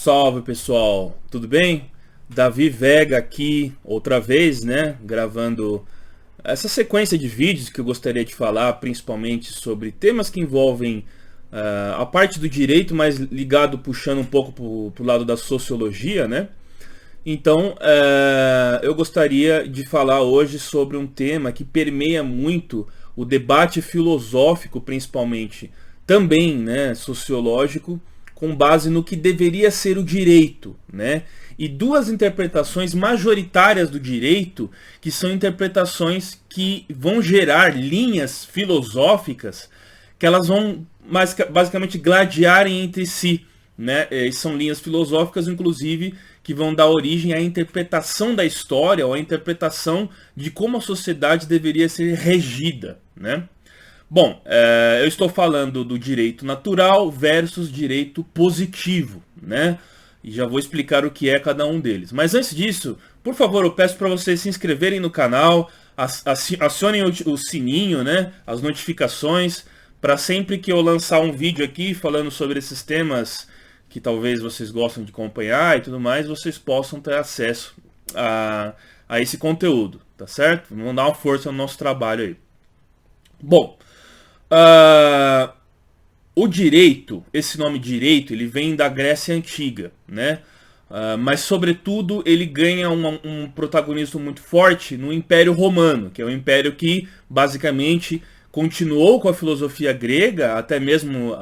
salve pessoal, tudo bem? Davi Vega aqui, outra vez, né, gravando essa sequência de vídeos que eu gostaria de falar principalmente sobre temas que envolvem a parte do direito, mas ligado, puxando um pouco pro lado da sociologia, né? Então, eu gostaria de falar hoje sobre um tema que permeia muito o debate filosófico, principalmente, também, né, sociológico, com base no que deveria ser o direito, né? E duas interpretações majoritárias do direito, que são interpretações que vão gerar linhas filosóficas que elas vão basicamente gladiarem entre si, né? E são linhas filosóficas, inclusive, que vão dar origem à interpretação da história ou à interpretação de como a sociedade deveria ser regida, né? Bom, eu estou falando do direito natural versus direito positivo, né? E já vou explicar o que é cada um deles. Mas antes disso, por favor, eu peço para vocês se inscreverem no canal, acionem o sininho, né? As notificações, para sempre que eu lançar um vídeo aqui falando sobre esses temas que talvez vocês gostem de acompanhar e tudo mais, vocês possam ter acesso a esse conteúdo, tá certo? Vamos dar uma força no nosso trabalho aí. Bom, o direito, esse nome direito, ele vem da Grécia Antiga, né? Mas sobretudo ele ganha um protagonismo muito forte no Império Romano, que é um império que basicamente continuou com a filosofia grega, até mesmo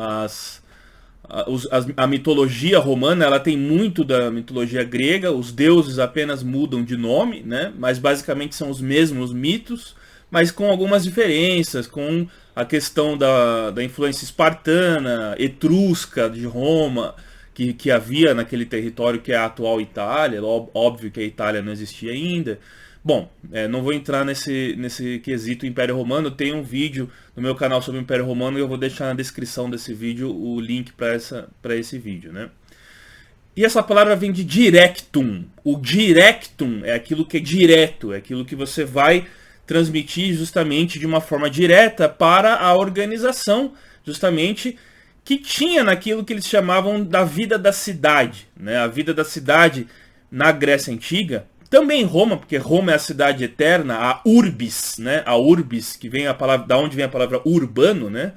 a mitologia romana, ela tem muito da mitologia grega, os deuses apenas mudam de nome, né? Mas basicamente são os mesmos mitos, mas com algumas diferenças, com a questão da influência espartana, etrusca de Roma, que havia naquele território que é a atual Itália. Óbvio que a Itália não existia ainda. Bom, não vou entrar nesse quesito Império Romano. Tem um vídeo no meu canal sobre o Império Romano e eu vou deixar na descrição desse vídeo o link para esse vídeo, né? E essa palavra vem de directum. O directum é aquilo que é direto, é aquilo que você vai transmitir justamente de uma forma direta para a organização, justamente, que tinha naquilo que eles chamavam da vida da cidade, né? A vida da cidade na Grécia Antiga, também em Roma, porque Roma é a cidade eterna, a urbis, né? A urbis, que vem a palavra, da onde vem a palavra urbano, né?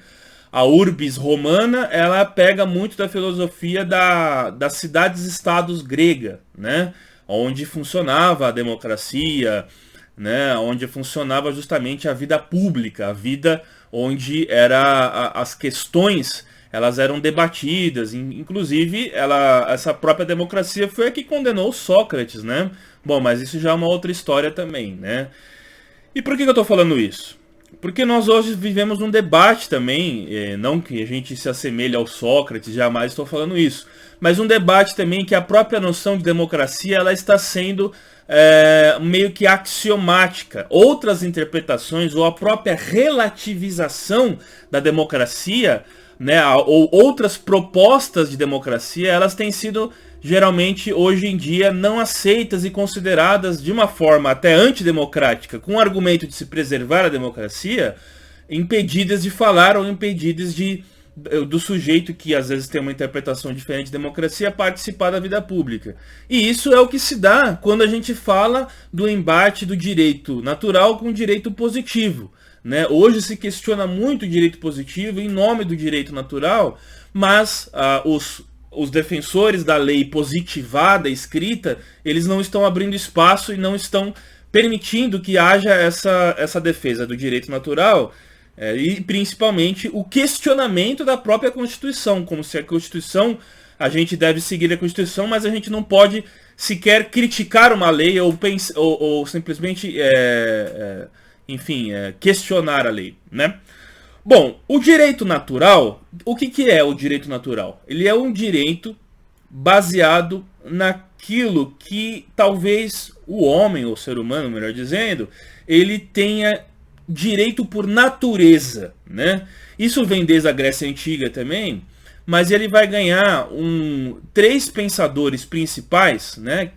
A urbis romana, ela pega muito da filosofia das cidades-estados grega, né? Onde funcionava a democracia, né, onde funcionava justamente a vida pública, a vida onde as questões elas eram debatidas, inclusive essa própria democracia foi a que condenou Sócrates, né? Bom, mas isso já é uma outra história também, né? E por que eu estou falando isso? Porque nós hoje vivemos um debate também, não que a gente se assemelhe ao Sócrates, jamais estou falando isso, mas um debate também que a própria noção de democracia ela está sendo meio que axiomática. Outras interpretações ou a própria relativização da democracia, né, ou outras propostas de democracia, elas têm sido geralmente hoje em dia não aceitas e consideradas de uma forma até antidemocrática, com o argumento de se preservar a democracia, impedidas de falar ou impedidas do sujeito que às vezes tem uma interpretação diferente de democracia participar da vida pública. E isso é o que se dá quando a gente fala do embate do direito natural com o direito positivo, né? Hoje se questiona muito o direito positivo em nome do direito natural, mas os defensores da lei positivada, escrita, eles não estão abrindo espaço e não estão permitindo que haja essa defesa do direito natural, e principalmente o questionamento da própria Constituição, como se a Constituição, a gente deve seguir a Constituição, mas a gente não pode sequer criticar uma lei ou simplesmente questionar a lei, né? Bom, o direito natural, o que é o direito natural? Ele é um direito baseado naquilo que talvez o homem, ou o ser humano, melhor dizendo, ele tenha direito por natureza, né? Isso vem desde a Grécia Antiga também, mas ele vai ganhar três pensadores principais, né?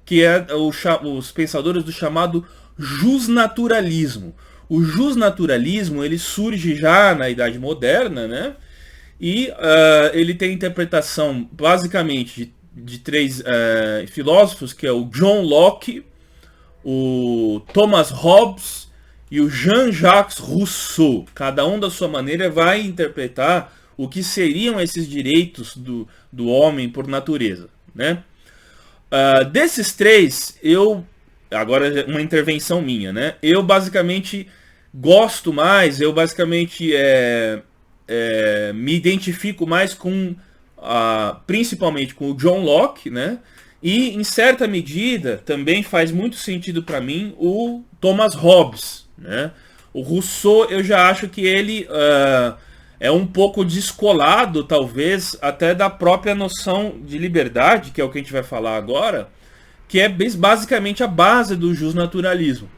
Que é os pensadores do chamado justnaturalismo. O justnaturalismo ele surge já na Idade Moderna, né? E ele tem interpretação basicamente de de três filósofos, que é o John Locke, o Thomas Hobbes e o Jean-Jacques Rousseau. Cada um da sua maneira vai interpretar o que seriam esses direitos do homem por natureza, né? Desses três, agora uma intervenção minha, né? Eu basicamente gosto mais, eu basicamente me identifico mais com, principalmente com o John Locke, né? E em certa medida também faz muito sentido para mim o Thomas Hobbes, né? O Rousseau, eu já acho que ele é um pouco descolado, talvez, até da própria noção de liberdade, que é o que a gente vai falar agora, que é basicamente a base do justnaturalismo.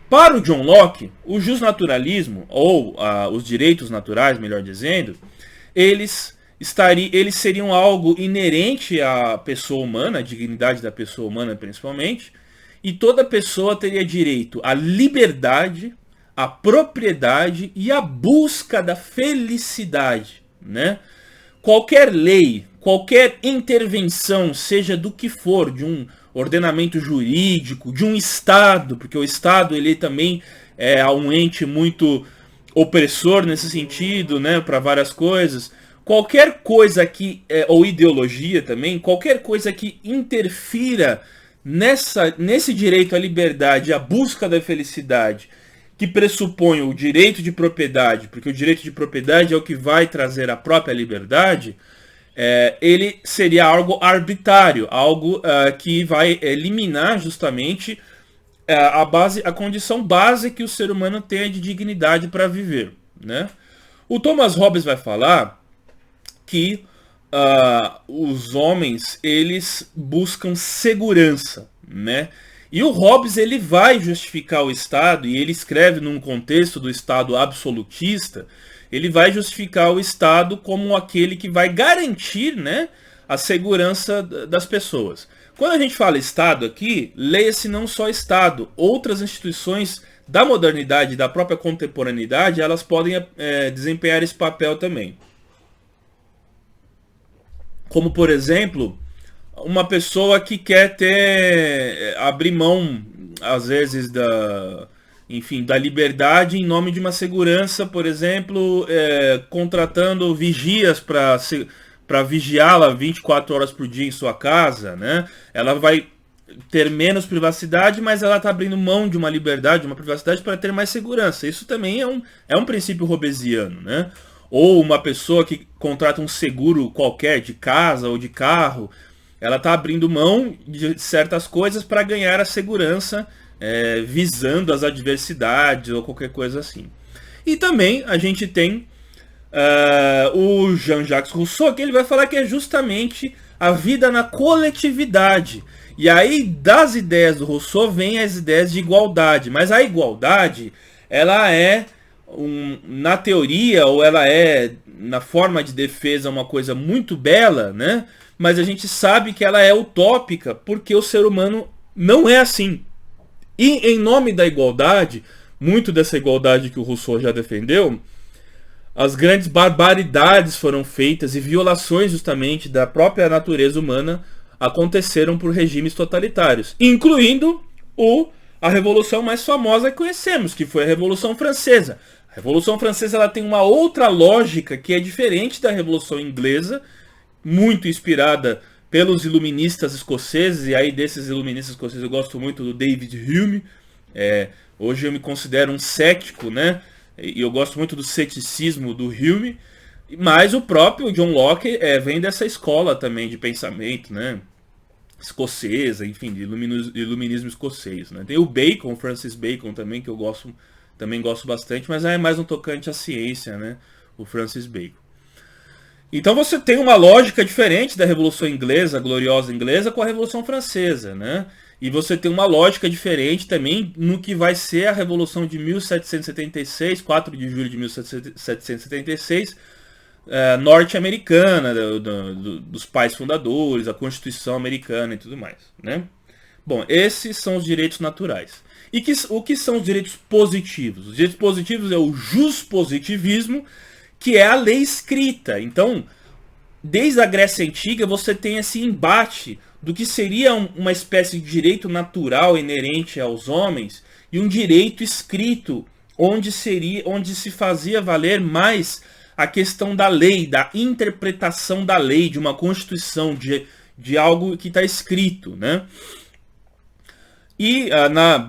Para o John Locke, o justnaturalismo, ou os direitos naturais, melhor dizendo, eles seriam algo inerente à pessoa humana, à dignidade da pessoa humana principalmente, e toda pessoa teria direito à liberdade, à propriedade e à busca da felicidade, né? Qualquer lei, qualquer intervenção, seja do que for, de um ordenamento jurídico, de um Estado, porque o Estado ele também é um ente muito opressor nesse sentido, né, para várias coisas. Qualquer coisa que, ou ideologia também, qualquer coisa que interfira nesse direito à liberdade, à busca da felicidade, que pressupõe o direito de propriedade, porque o direito de propriedade é o que vai trazer a própria liberdade, ele seria algo arbitrário, algo que vai eliminar justamente a condição base que o ser humano tem de dignidade para viver, né? O Thomas Hobbes vai falar que os homens eles buscam segurança, né? E o Hobbes ele vai justificar o Estado, e ele escreve num contexto do Estado absolutista, ele vai justificar o Estado como aquele que vai garantir, né, a segurança das pessoas. Quando a gente fala Estado aqui, leia-se não só Estado, outras instituições da modernidade, da própria contemporaneidade, elas podem desempenhar esse papel também. Como, por exemplo, uma pessoa que quer abrir mão, às vezes, da liberdade em nome de uma segurança, por exemplo, contratando vigias para vigiá-la 24 horas por dia em sua casa, né? Ela vai ter menos privacidade, mas ela está abrindo mão de uma liberdade, de uma privacidade para ter mais segurança. Isso também é um princípio hobbesiano, né? Ou uma pessoa que contrata um seguro qualquer de casa ou de carro, ela está abrindo mão de certas coisas para ganhar a segurança, visando as adversidades ou qualquer coisa assim. E também a gente tem o Jean-Jacques Rousseau, que ele vai falar que é justamente a vida na coletividade. E aí das ideias do Rousseau vem as ideias de igualdade. Mas a igualdade, ela é, na teoria, ou ela é na forma de defesa, uma coisa muito bela, né? Mas a gente sabe que ela é utópica, porque o ser humano não é assim. E em nome da igualdade, muito dessa igualdade que o Rousseau já defendeu, as grandes barbaridades foram feitas e violações justamente da própria natureza humana aconteceram por regimes totalitários, incluindo a revolução mais famosa que conhecemos, que foi a Revolução Francesa. A Revolução Francesa ela tem uma outra lógica que é diferente da Revolução Inglesa, muito inspirada pelos iluministas escoceses, e aí desses iluministas escoceses eu gosto muito do David Hume. Hoje eu me considero um cético, né? E eu gosto muito do ceticismo do Hume, mas o próprio John Locke vem dessa escola também de pensamento, né? Escocesa, enfim, de iluminismo escocês, né? Tem o Bacon, Francis Bacon também, que eu também gosto bastante, mas é mais um tocante à ciência, né? O Francis Bacon. Então você tem uma lógica diferente da Revolução Inglesa, a gloriosa inglesa, com a Revolução Francesa, né? E você tem uma lógica diferente também no que vai ser a Revolução de 1776, 4 de julho de 1776, norte-americana, dos pais fundadores, a Constituição americana e tudo mais, né? Bom, esses são os direitos naturais. E o que são os direitos positivos? Os direitos positivos é o juspositivismo, que é a lei escrita. Então, desde a Grécia Antiga você tem esse embate do que seria uma espécie de direito natural inerente aos homens e um direito escrito, onde se fazia valer mais a questão da lei, da interpretação da lei, de uma constituição, de algo que está escrito, né? E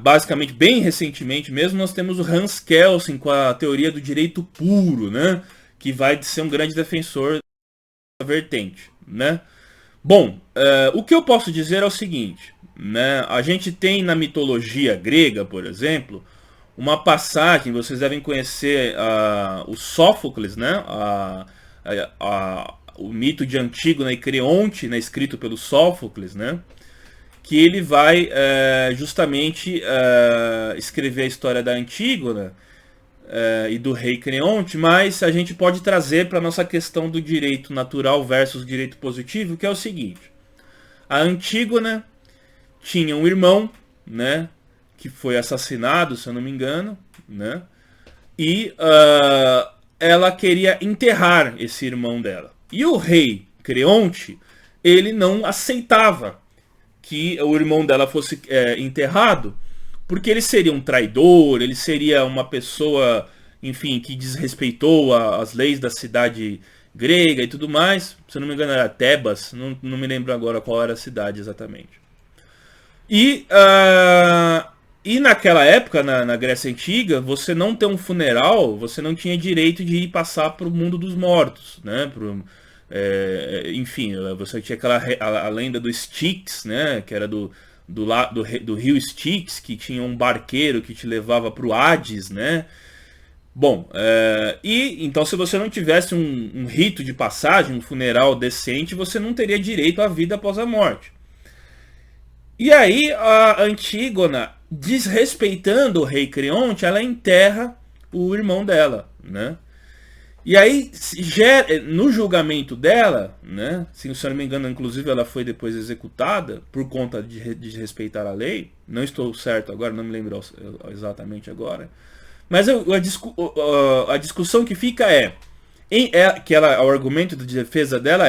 basicamente, bem recentemente mesmo, nós temos o Hans Kelsen com a teoria do direito puro, né? Que vai ser um grande defensor da vertente, né? Bom, o que eu posso dizer é o seguinte, né? A gente tem na mitologia grega, por exemplo, uma passagem, vocês devem conhecer o Sófocles, né? O mito de Antígona e Creonte, né? Escrito pelo Sófocles, né? Que ele vai justamente escrever a história da Antígona e do rei Creonte, mas a gente pode trazer para a nossa questão do direito natural versus direito positivo, que é o seguinte. A Antígona tinha um irmão, né, que foi assassinado, se eu não me engano, né, e ela queria enterrar esse irmão dela. E o rei Creonte, ele não aceitava que o irmão dela fosse enterrado, porque ele seria um traidor, ele seria uma pessoa, enfim, que desrespeitou as leis da cidade grega e tudo mais. Se eu não me engano era Tebas, não me lembro agora qual era a cidade exatamente. E naquela época, na Grécia Antiga, você não ter um funeral, você não tinha direito de ir passar para o mundo dos mortos, né? Enfim, você tinha a lenda do Styx, né? Que era do rio Styx, que tinha um barqueiro que te levava para o Hades, né? Bom, então se você não tivesse um rito de passagem, um funeral decente, você não teria direito à vida após a morte. E aí a Antígona, desrespeitando o rei Creonte, ela enterra o irmão dela, né? E aí, no julgamento dela, né, se eu não me engano, inclusive ela foi depois executada por conta de desrespeitar a lei. Não estou certo agora, não me lembro exatamente agora. Mas a discussão que fica o argumento de defesa dela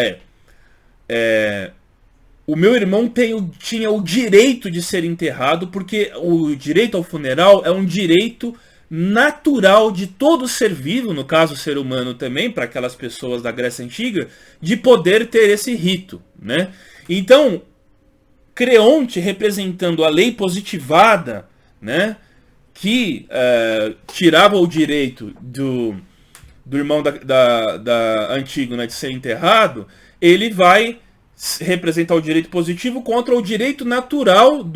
o meu irmão tinha o direito de ser enterrado, porque o direito ao funeral é um direito natural de todo ser vivo, no caso o ser humano também, para aquelas pessoas da Grécia Antiga, de poder ter esse rito, né? Então, Creonte, representando a lei positivada, né, que tirava o direito do irmão da Antígona de ser enterrado, ele vai representar o direito positivo contra o direito natural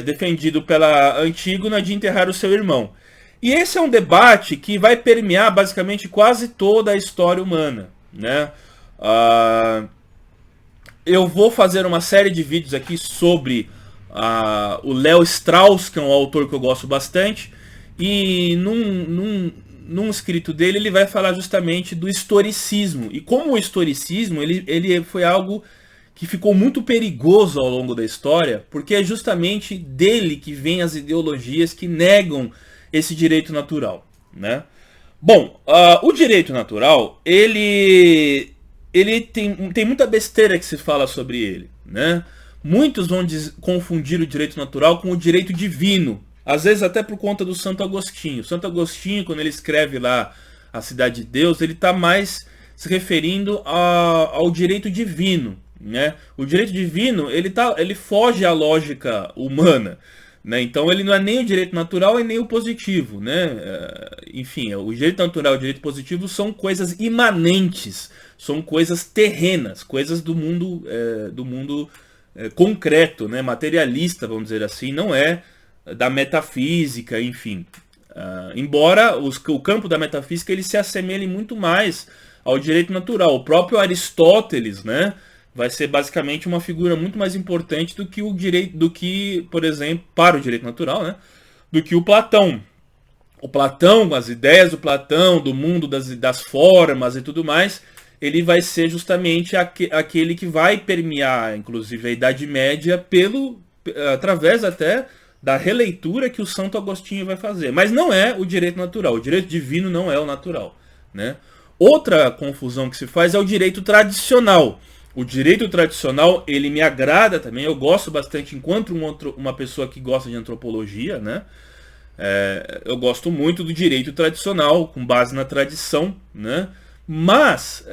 defendido pela Antígona de enterrar o seu irmão. E esse é um debate que vai permear basicamente quase toda a história humana, né? Eu vou fazer uma série de vídeos aqui sobre o Léo Strauss, que é um autor que eu gosto bastante, e num escrito dele ele vai falar justamente do historicismo, e como o historicismo ele foi algo que ficou muito perigoso ao longo da história, porque é justamente dele que vem as ideologias que negam esse direito natural, né? Bom, o direito natural, ele tem muita besteira que se fala sobre ele, né? Muitos vão confundir o direito natural com o direito divino, às vezes até por conta do Santo Agostinho. Santo Agostinho, quando ele escreve lá a Cidade de Deus, ele está mais se referindo ao direito divino, né? O direito divino, ele foge à lógica humana, né? Então ele não é nem o direito natural e nem o positivo, né? Enfim, o direito natural e o direito positivo são coisas imanentes, são coisas terrenas, coisas do mundo concreto, né? Materialista, vamos dizer assim, não é da metafísica, enfim. Embora o campo da metafísica ele se assemelhe muito mais ao direito natural. O próprio Aristóteles, né, vai ser basicamente uma figura muito mais importante do que, por exemplo, para o direito natural, né, do que o Platão. O Platão, as ideias do Platão, do mundo das formas e tudo mais, ele vai ser justamente aquele que vai permear, inclusive, a Idade Média através até da releitura que o Santo Agostinho vai fazer. Mas não é o direito natural. O direito divino não é o natural, né? Outra confusão que se faz é o direito tradicional. O direito tradicional, ele me agrada também, eu gosto bastante, enquanto uma pessoa que gosta de antropologia, né? Eu gosto muito do direito tradicional, com base na tradição, né? Mas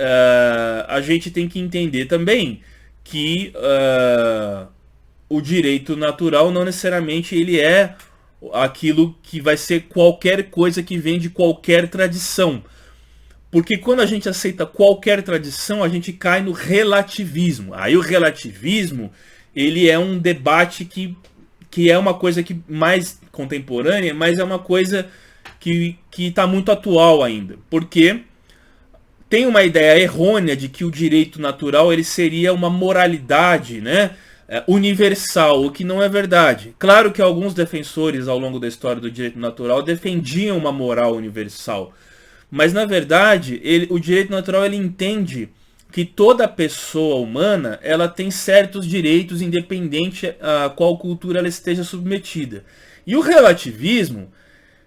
a gente tem que entender também que o direito natural não necessariamente ele é aquilo que vai ser qualquer coisa que vem de qualquer tradição. Porque quando a gente aceita qualquer tradição, a gente cai no relativismo. Aí o relativismo, ele é um debate que é uma coisa que mais contemporânea, mas é uma coisa que está muito atual ainda. Porque tem uma ideia errônea de que o direito natural ele seria uma moralidade, né, universal, o que não é verdade. Claro que alguns defensores ao longo da história do direito natural defendiam uma moral universal. Mas, na verdade, o direito natural ele entende que toda pessoa humana ela tem certos direitos independente a qual cultura ela esteja submetida. E o relativismo,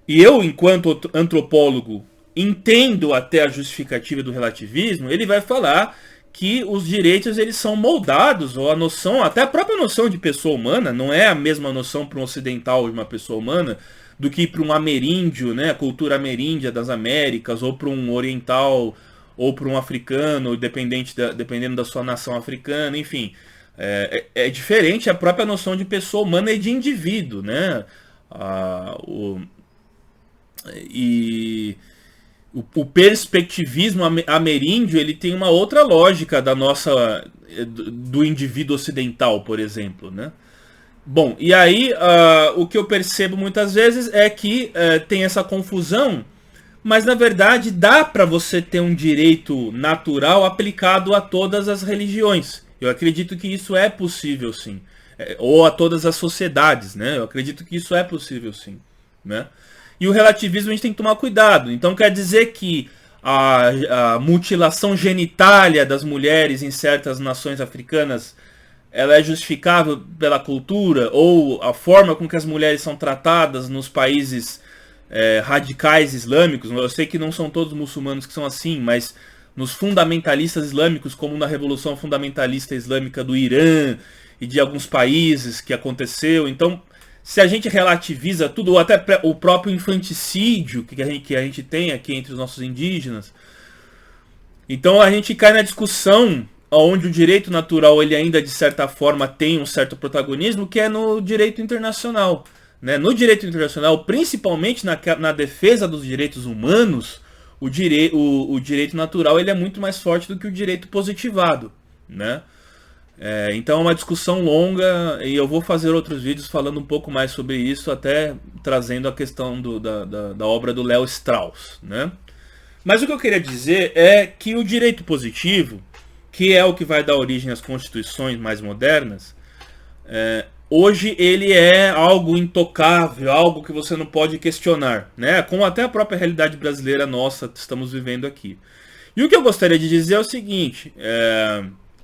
e eu, enquanto antropólogo, entendo até a justificativa do relativismo, ele vai falar que os direitos eles são moldados, ou a noção, até a própria noção de pessoa humana, não é a mesma noção para um ocidental de uma pessoa humana, do que para um ameríndio, né, a cultura ameríndia das Américas, ou para um oriental, ou para um africano, dependendo da sua nação africana, enfim. É diferente a própria noção de pessoa humana e de indivíduo, né? O perspectivismo ameríndio ele tem uma outra lógica do indivíduo ocidental, por exemplo, né? Bom, e aí o que eu percebo muitas vezes é que tem essa confusão, mas na verdade dá para você ter um direito natural aplicado a todas as religiões. Eu acredito que isso é possível sim. Ou a todas as sociedades, né? Eu acredito que isso é possível sim, né? E o relativismo a gente tem que tomar cuidado. Então quer dizer que a mutilação genitália das mulheres em certas nações africanas ela é justificável pela cultura, ou a forma com que as mulheres são tratadas nos países radicais islâmicos. Eu sei que não são todos muçulmanos que são assim, mas nos fundamentalistas islâmicos, como na Revolução Fundamentalista Islâmica do Irã e de alguns países que aconteceu. Então, se a gente relativiza tudo, ou até o próprio infanticídio que a gente tem aqui entre os nossos indígenas, então a gente cai na discussão onde o direito natural ele ainda de certa forma tem um certo protagonismo, que é no direito internacional, né? No direito internacional, principalmente na defesa dos direitos humanos, o direito natural ele é muito mais forte do que o direito positivado, né? Então é uma discussão longa e eu vou fazer outros vídeos falando um pouco mais sobre isso, até trazendo a questão da obra do Léo Strauss, né? Mas o que eu queria dizer é que o direito positivo, que é o que vai dar origem às constituições mais modernas, hoje ele é algo intocável, algo que você não pode questionar, né? Como até a própria realidade brasileira nossa estamos vivendo aqui. E o que eu gostaria de dizer é o seguinte,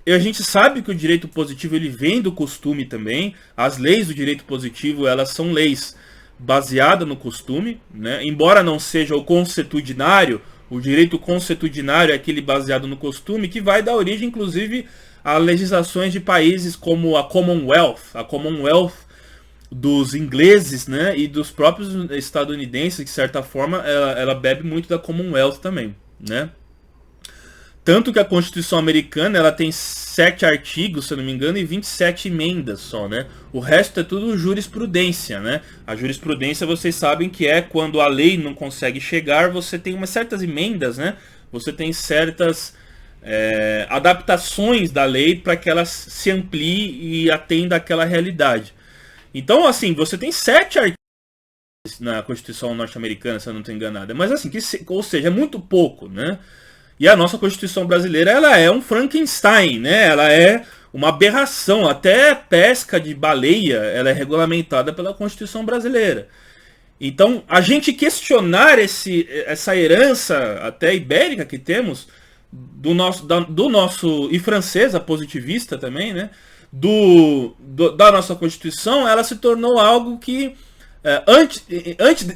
a gente sabe que o direito positivo ele vem do costume também. As leis do direito positivo elas são leis baseadas no costume, né? Embora não seja o consuetudinário, o direito consuetudinário é aquele baseado no costume que vai dar origem, inclusive, a legislações de países como a Commonwealth dos ingleses, né, e dos próprios estadunidenses, que de certa forma ela bebe muito da Commonwealth também, né? Tanto que a Constituição americana ela tem 7 artigos, se eu não me engano, e 27 emendas só, né? O resto é tudo jurisprudência, né? A jurisprudência vocês sabem que é quando a lei não consegue chegar, você tem umas certas emendas, né? Você tem certas adaptações da lei para que ela se amplie e atenda àquela realidade. Então, assim, você tem 7 artigos na Constituição norte-americana, se eu não estou enganado. Mas assim, ou seja, é muito pouco, né? E a nossa Constituição brasileira, ela é um Frankenstein, né? Ela é uma aberração. Até pesca de baleia, ela é regulamentada pela Constituição brasileira. Então, a gente questionar essa herança até ibérica que temos, do nosso e francesa, positivista também, né? Da nossa Constituição, ela se tornou algo que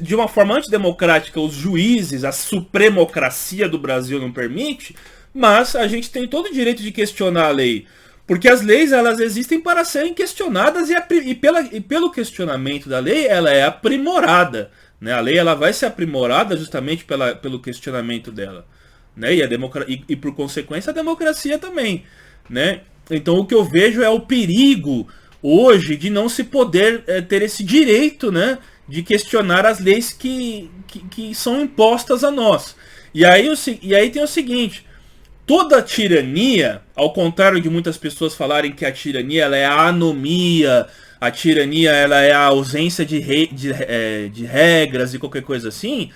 de uma forma antidemocrática, os juízes, a supremocracia do Brasil não permite, mas a gente tem todo o direito de questionar a lei. Porque as leis, elas existem para serem questionadas e pelo questionamento da lei, ela é aprimorada. Né? A lei, ela vai ser aprimorada justamente pelo questionamento dela. Né? E por consequência, a democracia também. Né? Então, o que eu vejo é o perigo hoje de não se poder ter esse direito, né, de questionar as leis que são impostas a nós. E aí tem o seguinte: toda tirania, ao contrário de muitas pessoas falarem que a tirania ela é a anomia, a tirania ela é a ausência de regras e qualquer coisa assim,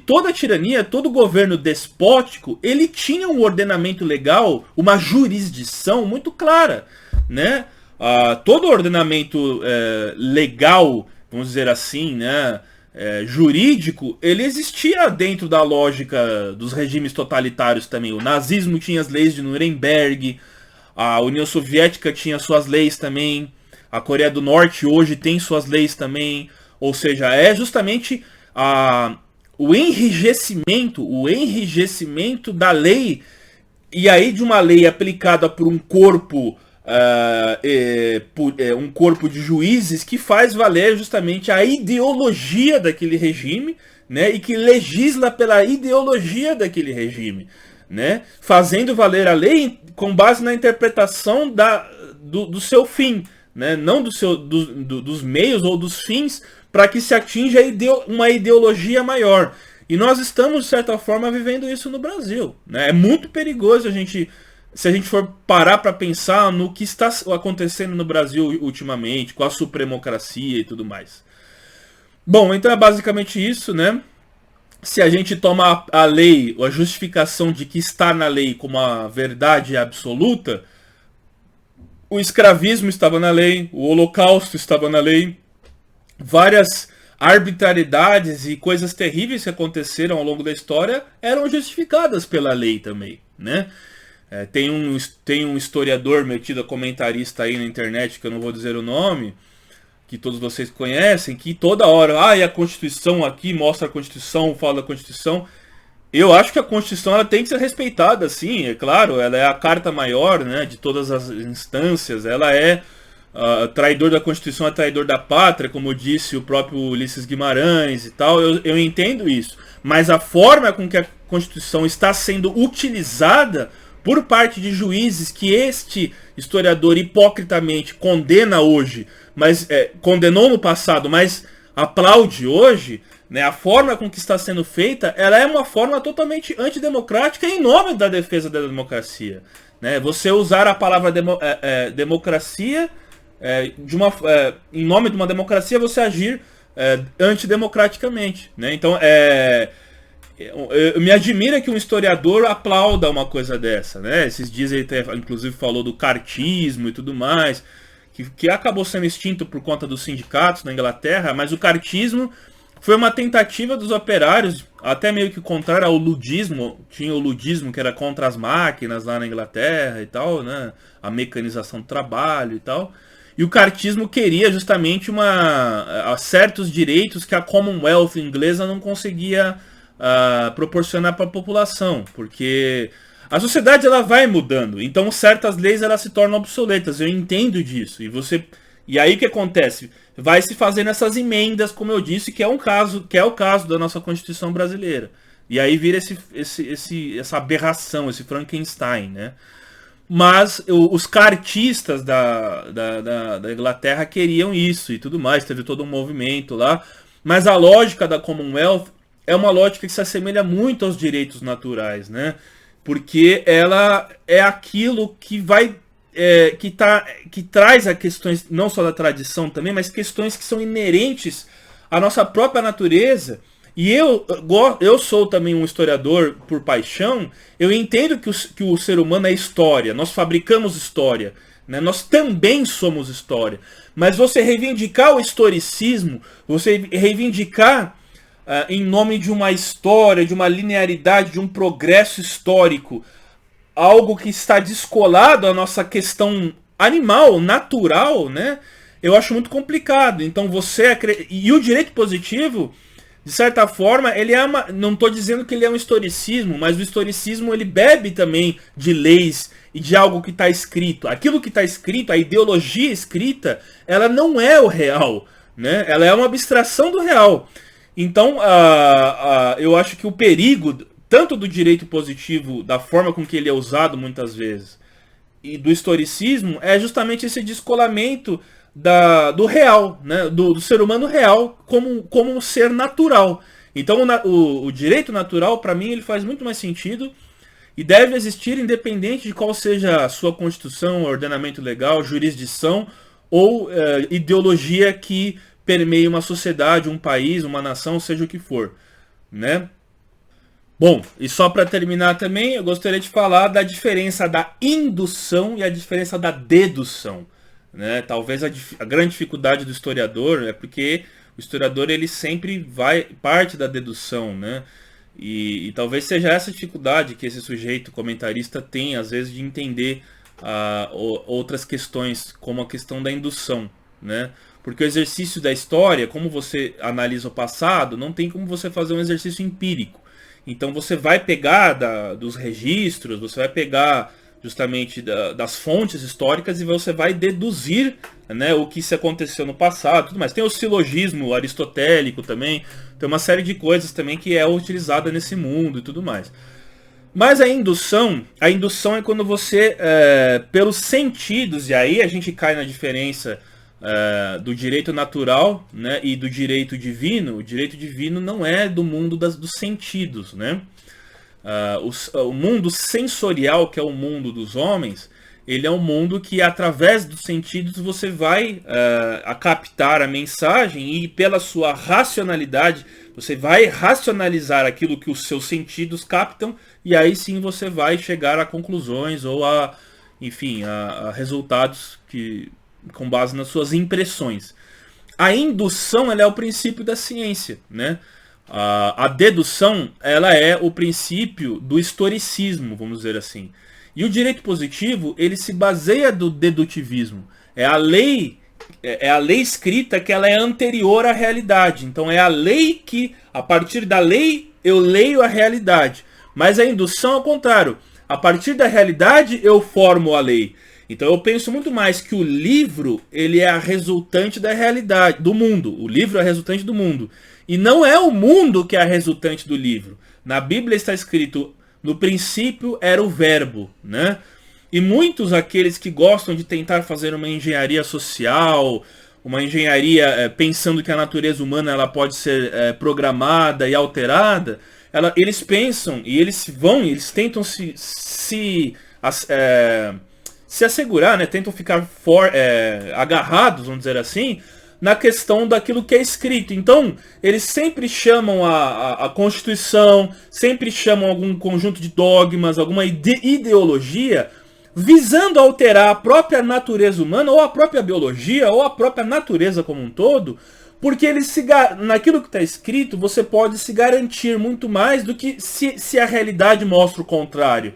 toda tirania, todo governo despótico, ele tinha um ordenamento legal, uma jurisdição muito clara, né? Todo ordenamento legal, vamos dizer assim, né, jurídico, ele existia dentro da lógica dos regimes totalitários também. O nazismo tinha as leis de Nuremberg, a União Soviética tinha suas leis também, a Coreia do Norte hoje tem suas leis também, ou seja, é justamente o enrijecimento da lei, e aí de uma lei aplicada por um corpo um corpo de juízes que faz valer justamente a ideologia daquele regime, né, e que legisla pela ideologia daquele regime, né, fazendo valer a lei com base na interpretação do seu fim, né, não dos meios ou dos fins para que se atinja uma ideologia maior. E nós estamos, de certa forma, vivendo isso no Brasil. Né? É muito perigoso se a gente for parar para pensar no que está acontecendo no Brasil ultimamente, com a supremocracia e tudo mais. Bom, então é basicamente isso, né? Se a gente toma a lei, ou a justificação de que está na lei como a verdade absoluta, o escravismo estava na lei, o Holocausto estava na lei, várias arbitrariedades e coisas terríveis que aconteceram ao longo da história eram justificadas pela lei também, né? Tem um historiador metido a comentarista aí na internet, que eu não vou dizer o nome, que todos vocês conhecem, que toda hora, e a Constituição aqui, mostra a Constituição, fala da Constituição. Eu acho que a Constituição ela tem que ser respeitada, sim, é claro, ela é a carta maior, né, de todas as instâncias, ela é traidor da Constituição, é traidor da pátria, como disse o próprio Ulisses Guimarães e tal, eu entendo isso. Mas a forma com que a Constituição está sendo utilizada por parte de juízes que este historiador hipocritamente condena hoje, mas condenou no passado, mas aplaude hoje, né, a forma com que está sendo feita, ela é uma forma totalmente antidemocrática em nome da defesa da democracia. Né? Você usar a palavra democracia, em nome de uma democracia, você agir antidemocraticamente. Né? Então, me admira que um historiador aplauda uma coisa dessa, né? Esses dias ele inclusive falou do cartismo e tudo mais, que acabou sendo extinto por conta dos sindicatos na Inglaterra, mas o cartismo foi uma tentativa dos operários, até meio que contrário ao ludismo. Tinha o ludismo que era contra as máquinas lá na Inglaterra e tal, né? A mecanização do trabalho e tal. E o cartismo queria justamente certos direitos que a Commonwealth inglesa não conseguia proporcionar para a população, porque a sociedade ela vai mudando, então certas leis elas se tornam obsoletas, eu entendo disso, e aí o que acontece? Vai se fazendo essas emendas, como eu disse, que é o caso da nossa Constituição brasileira, e aí vira essa aberração, esse Frankenstein, né? Mas os cartistas da Inglaterra queriam isso e tudo mais, teve todo um movimento lá, mas a lógica da Commonwealth é uma lógica que se assemelha muito aos direitos naturais, né? Porque ela é aquilo que que traz a questões não só da tradição também, mas questões que são inerentes à nossa própria natureza. E eu sou também um historiador por paixão. Eu entendo que o ser humano é história. Nós fabricamos história, né? Nós também somos história. Mas você reivindicar o historicismo, você reivindicar em nome de uma história, de uma linearidade, de um progresso histórico, algo que está descolado à nossa questão animal, natural, né? eu acho muito complicado. Então e o direito positivo, de certa forma, ele é não estou dizendo que ele é um historicismo, mas o historicismo ele bebe também de leis e de algo que está escrito. Aquilo que está escrito, a ideologia escrita, ela não é o real, né? Ela é uma abstração do real. Então, eu acho que o perigo, tanto do direito positivo, da forma com que ele é usado muitas vezes, e do historicismo, é justamente esse descolamento do real, né? do ser humano real como um ser natural. Então, o direito natural, para mim, ele faz muito mais sentido e deve existir independente de qual seja a sua constituição, ordenamento legal, jurisdição ou ideologia que permeie uma sociedade, um país, uma nação, seja o que for, né? Bom, e só para terminar também, eu gostaria de falar da diferença da indução e a diferença da dedução, né? Talvez a grande dificuldade do historiador é porque o historiador ele sempre parte da dedução, né? E talvez seja essa dificuldade que esse sujeito comentarista tem, às vezes, de entender outras questões, como a questão da indução, né? Porque o exercício da história, como você analisa o passado, não tem como você fazer um exercício empírico. Então você vai pegar dos registros, você vai pegar justamente das fontes históricas e você vai deduzir, né, o que se aconteceu no passado, tudo mais. Tem o silogismo aristotélico também, tem uma série de coisas também que é utilizada nesse mundo e tudo mais. Mas a indução é quando você, pelos sentidos, e aí a gente cai na diferença do direito natural, né, e do direito divino. O direito divino não é do mundo dos sentidos, né? O mundo sensorial, que é o mundo dos homens, ele é um mundo que através dos sentidos você vai a captar a mensagem e pela sua racionalidade você vai racionalizar aquilo que os seus sentidos captam e aí sim você vai chegar a conclusões ou a resultados com base nas suas impressões. A indução ela é o princípio da ciência, né? A dedução ela é o princípio do historicismo, vamos dizer assim. E o direito positivo ele se baseia do dedutivismo. É a lei escrita que ela é anterior à realidade. Então é a lei que, a partir da lei, eu leio a realidade. Mas a indução é ao contrário. A partir da realidade eu formo a lei. Então eu penso muito mais que o livro ele é a resultante da realidade, do mundo. O livro é a resultante do mundo. E não é o mundo que é a resultante do livro. Na Bíblia está escrito, no princípio era o verbo, né? E muitos aqueles que gostam de tentar fazer uma engenharia social, uma engenharia pensando que a natureza humana ela pode ser programada e alterada, eles pensam e eles tentam se assegurar, né? Tentam ficar agarrados, vamos dizer assim, na questão daquilo que é escrito. Então, eles sempre chamam a Constituição, sempre chamam algum conjunto de dogmas, alguma ideologia, visando alterar a própria natureza humana, ou a própria biologia, ou a própria natureza como um todo, porque naquilo que está escrito, você pode se garantir muito mais do que se a realidade mostra o contrário.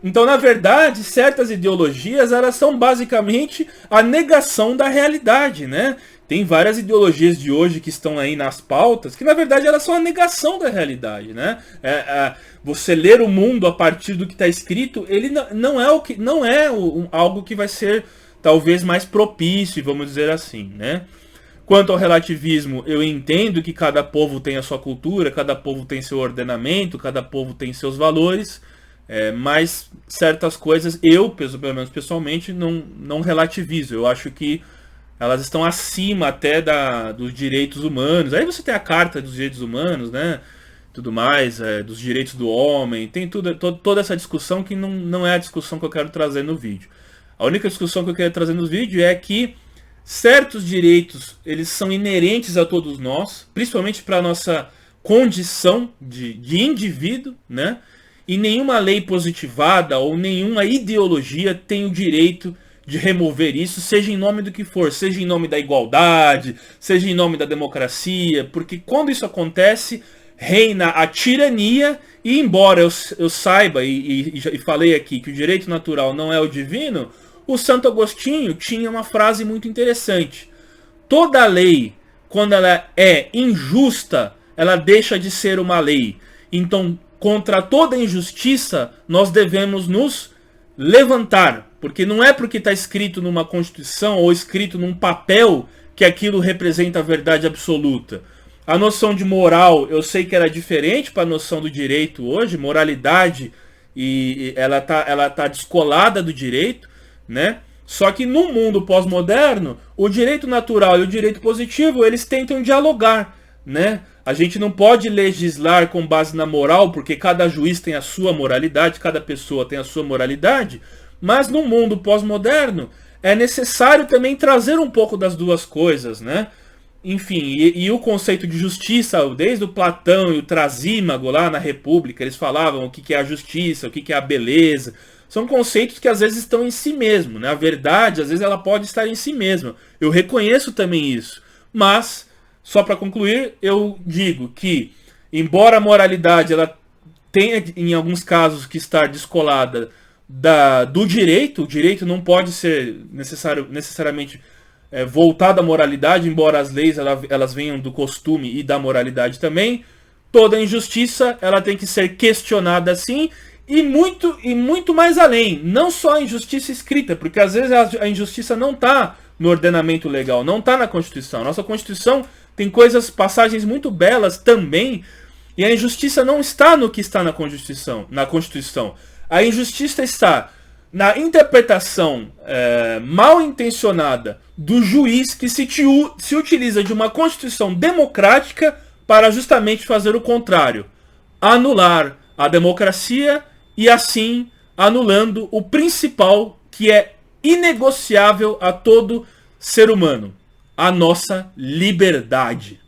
Então, na verdade, certas ideologias, elas são basicamente a negação da realidade, né? Tem várias ideologias de hoje que estão aí nas pautas, que na verdade elas são a negação da realidade, né? Você ler o mundo a partir do que está escrito, ele não é algo que vai ser talvez mais propício, vamos dizer assim, né? Quanto ao relativismo, eu entendo que cada povo tem a sua cultura, cada povo tem seu ordenamento, cada povo tem seus valores. Mas certas coisas pelo menos pessoalmente, não relativizo. Eu acho que elas estão acima até dos direitos humanos. Aí você tem a Carta dos Direitos Humanos, né? Tudo mais, dos direitos do homem. Tem toda essa discussão que não é a discussão que eu quero trazer no vídeo. A única discussão que eu quero trazer no vídeo é que certos direitos eles são inerentes a todos nós, principalmente para a nossa condição de indivíduo, né? E nenhuma lei positivada ou nenhuma ideologia tem o direito de remover isso, seja em nome do que for, seja em nome da igualdade, seja em nome da democracia, porque quando isso acontece, reina a tirania, e embora eu saiba e falei aqui que o direito natural não é o divino, o Santo Agostinho tinha uma frase muito interessante. toda lei, quando ela é injusta, ela deixa de ser uma lei. Então, contra toda injustiça, nós devemos nos levantar. Porque não é porque está escrito numa Constituição ou escrito num papel que aquilo representa a verdade absoluta. A noção de moral, eu sei que era diferente para a noção do direito hoje, moralidade, e ela tá descolada do direito, né? Só que no mundo pós-moderno, o direito natural e o direito positivo, eles tentam dialogar, né? A gente não pode legislar com base na moral, porque cada juiz tem a sua moralidade, cada pessoa tem a sua moralidade, mas no mundo pós-moderno é necessário também trazer um pouco das duas coisas, né? Enfim, e o conceito de justiça, desde o Platão e o Trasímago lá na República, eles falavam o que é a justiça, o que é a beleza. São conceitos que às vezes estão em si mesmo, né? A verdade, às vezes, ela pode estar em si mesma. Eu reconheço também isso. Mas, só para concluir, eu digo que, embora a moralidade ela tenha, em alguns casos, que estar descolada do direito, o direito não pode ser necessariamente voltado à moralidade, embora as leis elas venham do costume e da moralidade também. Toda injustiça ela tem que ser questionada sim, e muito mais além. Não só a injustiça escrita, porque às vezes a injustiça não está no ordenamento legal, não está na Constituição. Nossa Constituição tem passagens muito belas também, e a injustiça não está no que está na Constituição. A injustiça está na interpretação mal intencionada do juiz que se utiliza de uma Constituição democrática para justamente fazer o contrário. Anular a democracia e assim anulando o principal que é inegociável a todo ser humano: a nossa liberdade.